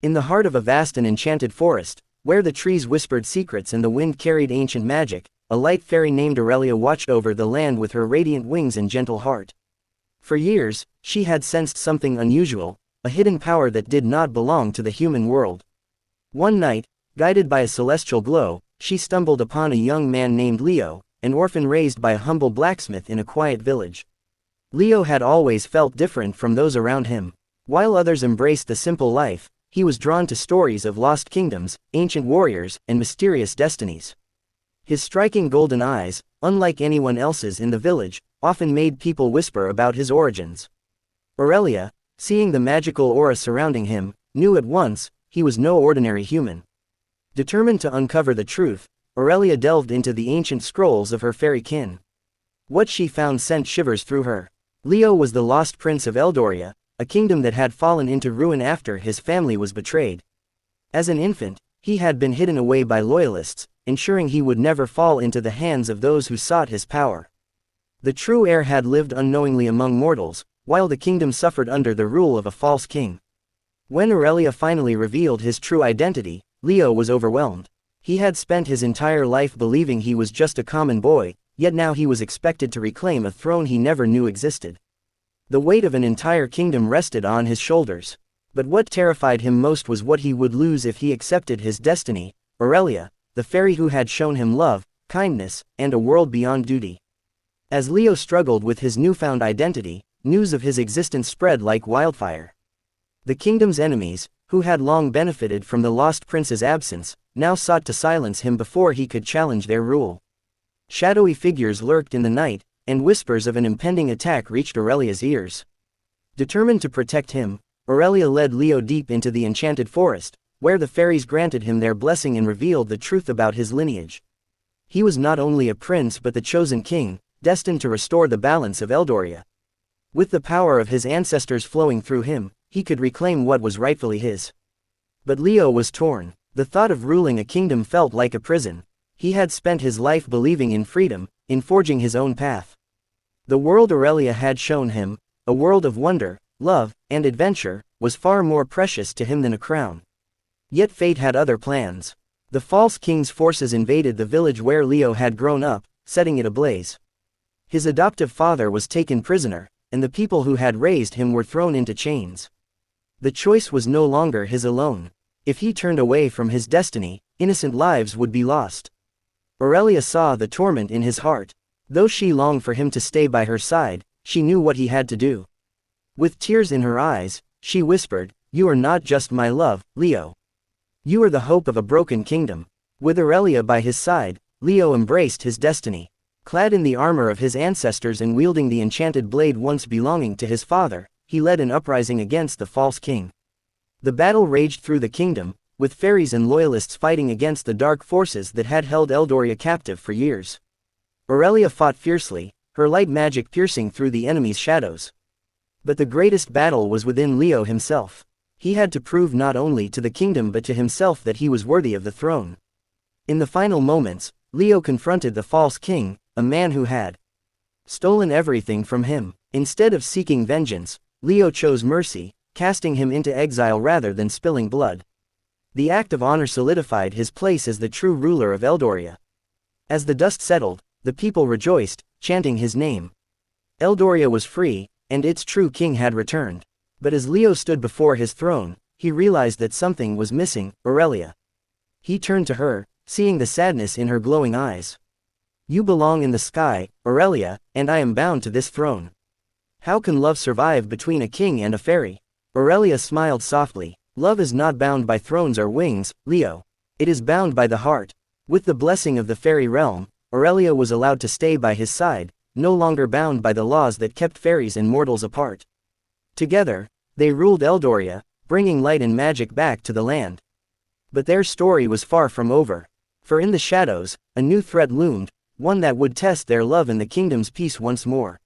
In the heart of a vast and enchanted forest, where the trees whispered secrets and the wind carried ancient magic, a light fairy named Aurelia watched over the land with her radiant wings and gentle heart. For years, she had sensed something unusual, a hidden power that did not belong to the human world. One night, guided by a celestial glow, she stumbled upon a young man named Leo, an orphan raised by a humble blacksmith in a quiet village. Leo had always felt different from those around him. While others embraced the simple life, he was drawn to stories of lost kingdoms, ancient warriors, and mysterious destinies. His striking golden eyes, unlike anyone else's in the village, often made people whisper about his origins. Aurelia, seeing the magical aura surrounding him, knew at once he was no ordinary human. Determined to uncover the truth, Aurelia delved into the ancient scrolls of her fairy kin. What she found sent shivers through her. Leo was the lost prince of Eldoria, a kingdom that had fallen into ruin after his family was betrayed. As an infant, he had been hidden away by loyalists, ensuring he would never fall into the hands of those who sought his power. The true heir had lived unknowingly among mortals, while the kingdom suffered under the rule of a false king. When Aurelia finally revealed his true identity, Leo was overwhelmed. He had spent his entire life believing he was just a common boy, yet now he was expected to reclaim a throne he never knew existed. The weight of an entire kingdom rested on his shoulders. But what terrified him most was what he would lose if he accepted his destiny: Aurelia, the fairy who had shown him love, kindness, and a world beyond duty. As Leo struggled with his newfound identity, news of his existence spread like wildfire. The kingdom's enemies, who had long benefited from the lost prince's absence, now sought to silence him before he could challenge their rule. Shadowy figures lurked in the night, and whispers of an impending attack reached Aurelia's ears. Determined to protect him, Aurelia led Leo deep into the enchanted forest, where the fairies granted him their blessing and revealed the truth about his lineage. He was not only a prince but the chosen king, destined to restore the balance of Eldoria. With the power of his ancestors flowing through him, he could reclaim what was rightfully his. But Leo was torn. The thought of ruling a kingdom felt like a prison. He had spent his life believing in freedom, in forging his own path. The world Aurelia had shown him, a world of wonder, love, and adventure, was far more precious to him than a crown. Yet fate had other plans. The false king's forces invaded the village where Leo had grown up, setting it ablaze. His adoptive father was taken prisoner, and the people who had raised him were thrown into chains. The choice was no longer his alone. If he turned away from his destiny, innocent lives would be lost. Aurelia saw the torment in his heart. Though she longed for him to stay by her side, she knew what he had to do. With tears in her eyes, she whispered, "You are not just my love, Leo. You are the hope of a broken kingdom." With Aurelia by his side, Leo embraced his destiny. Clad in the armor of his ancestors and wielding the enchanted blade once belonging to his father, he led an uprising against the false king. The battle raged through the kingdom, with fairies and loyalists fighting against the dark forces that had held Eldoria captive for years. Aurelia fought fiercely, her light magic piercing through the enemy's shadows. But the greatest battle was within Leo himself. He had to prove not only to the kingdom but to himself that he was worthy of the throne. In the final moments, Leo confronted the false king, a man who had stolen everything from him. Instead of seeking vengeance, Leo chose mercy, casting him into exile rather than spilling blood. The act of honor solidified his place as the true ruler of Eldoria. As the dust settled, the people rejoiced, chanting his name. Eldoria was free, and its true king had returned. But as Leo stood before his throne, he realized that something was missing: Aurelia. He turned to her, seeing the sadness in her glowing eyes. "You belong in the sky, Aurelia, and I am bound to this throne. How can love survive between a king and a fairy?" Aurelia smiled softly. "Love is not bound by thrones or wings, Leo. It is bound by the heart." With the blessing of the fairy realm, Aurelia was allowed to stay by his side, no longer bound by the laws that kept fairies and mortals apart. Together, they ruled Eldoria, bringing light and magic back to the land. But their story was far from over. For in the shadows, a new threat loomed, one that would test their love and the kingdom's peace once more.